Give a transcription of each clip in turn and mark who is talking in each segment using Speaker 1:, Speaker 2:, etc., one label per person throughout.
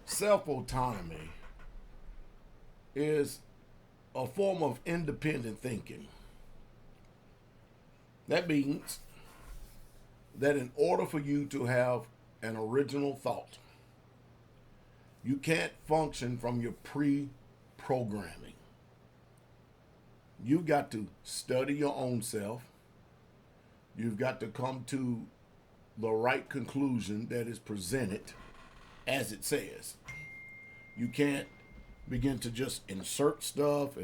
Speaker 1: Self-autonomy is a form of independent thinking. That means that in order for you to have an original thought, you can't function from your pre-programming. You've got to study your own self. You've got to come to the right conclusion that is presented as it says. You can't begin to just insert stuff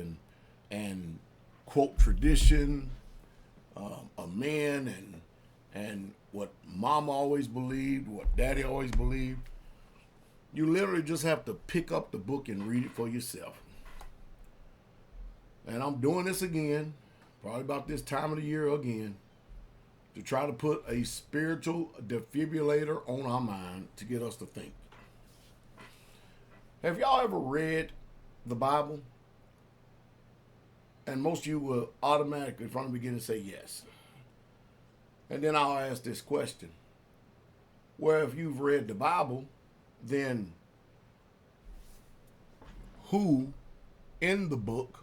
Speaker 1: and quote tradition, amend and what mom always believed, what daddy always believed. You literally just have to pick up the book and read it for yourself. And I'm doing this again, probably about this time of the year again, to try to put a spiritual defibrillator on our mind to get us to think. Have y'all ever read the Bible? And most of you will automatically from the beginning say yes. And then I'll ask this question. Well, if you've read the Bible, then who in the book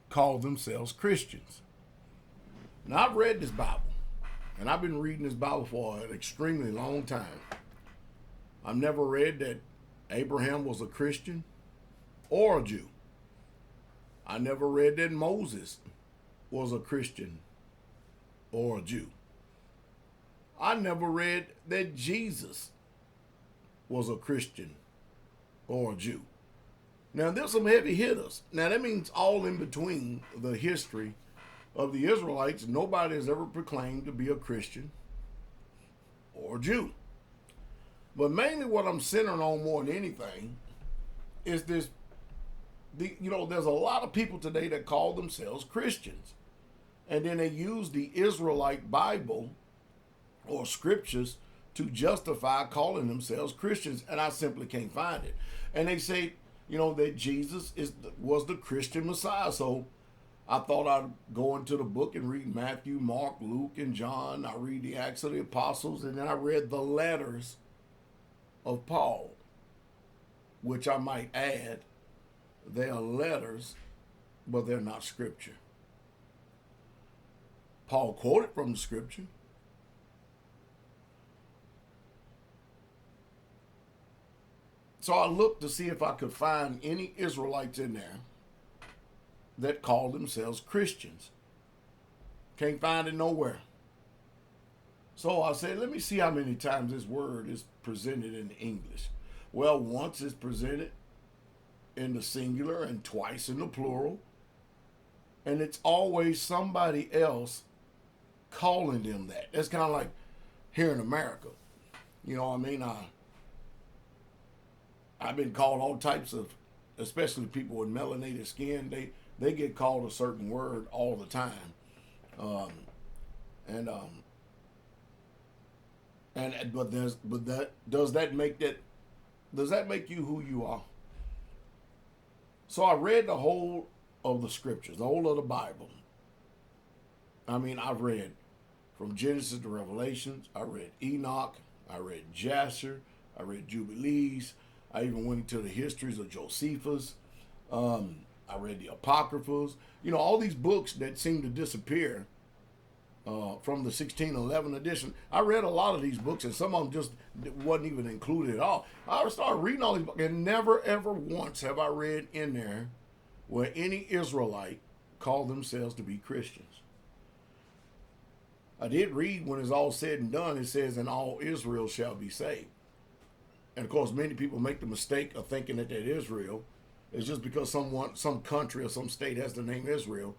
Speaker 1: call themselves Christians? Now, I've read this Bible, and I've been reading this Bible for an extremely long time. I've never read that Abraham was a Christian or a Jew. I never read that Moses was a Christian or a Jew. I never read that Jesus was a Christian or a Jew. Now, there's some heavy hitters. Now, that means all in between the history of the Israelites, nobody has ever proclaimed to be a Christian or a Jew. But mainly what I'm centering on more than anything is there's a lot of people today that call themselves Christians. And then they use the Israelite Bible or scriptures to justify calling themselves Christians, and I simply can't find it. And they say, that Jesus was the Christian Messiah. So I thought I'd go into the book and read Matthew, Mark, Luke, and John. I read the Acts of the Apostles, and then I read the letters of Paul, which I might add, they are letters, but they're not scripture. Paul quoted from the scripture. So I looked to see if I could find any Israelites in there that called themselves Christians. Can't find it nowhere. So I said, let me see how many times this word is presented in English. Well, once it's presented in the singular and twice in the plural. And it's always somebody else calling them that. That's kind of like here in America. You know what I mean? I've been called all types of, especially people with melanated skin, they get called a certain word all the time. Does that make you who you are? So I read the whole of the scriptures, the whole of the Bible. I mean, I've read from Genesis to Revelations. I read Enoch. I read Jasher. I read Jubilees. I even went into the histories of Josephus. I read the Apocryphals. All these books that seem to disappear from the 1611 edition. I read a lot of these books, and some of them just wasn't even included at all. I started reading all these books, and never, ever once have I read in there where any Israelite called themselves to be Christians. I did read when it's all said and done, it says, and all Israel shall be saved. And of course, many people make the mistake of thinking that Israel is just because some country or some state has the name Israel.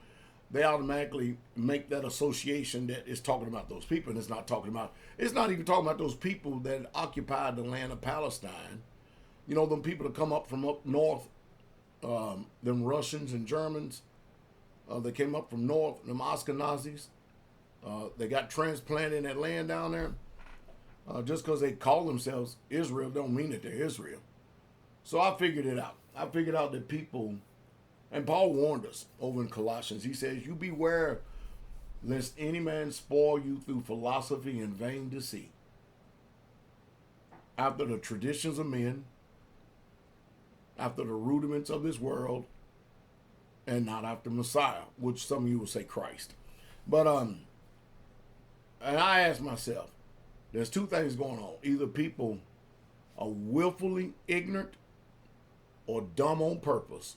Speaker 1: They automatically make that association that it's talking about those people, and it's not even talking about those people that occupied the land of Palestine. Them people that come up from up north, them Russians and Germans, they came up from north, them Ashkenazis, they got transplanted in that land down there. Just because they call themselves Israel don't mean that they're Israel. So I figured it out. I figured out that people, and Paul warned us over in Colossians. He says, you beware lest any man spoil you through philosophy and vain deceit, after the traditions of men, after the rudiments of this world and not after Messiah, which some of you will say Christ. But and I ask myself, there's two things going on. Either people are willfully ignorant or dumb on purpose,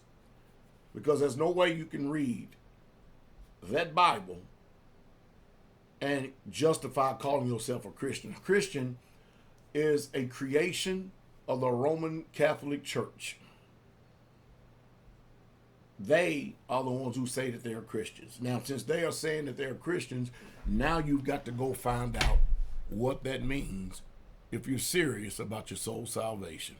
Speaker 1: because there's no way you can read that Bible and justify calling yourself a Christian. A Christian is a creation of the Roman Catholic Church. They are the ones who say that they are Christians. Now, since they are saying that they are Christians, now you've got to go find out what that means if you're serious about your soul salvation.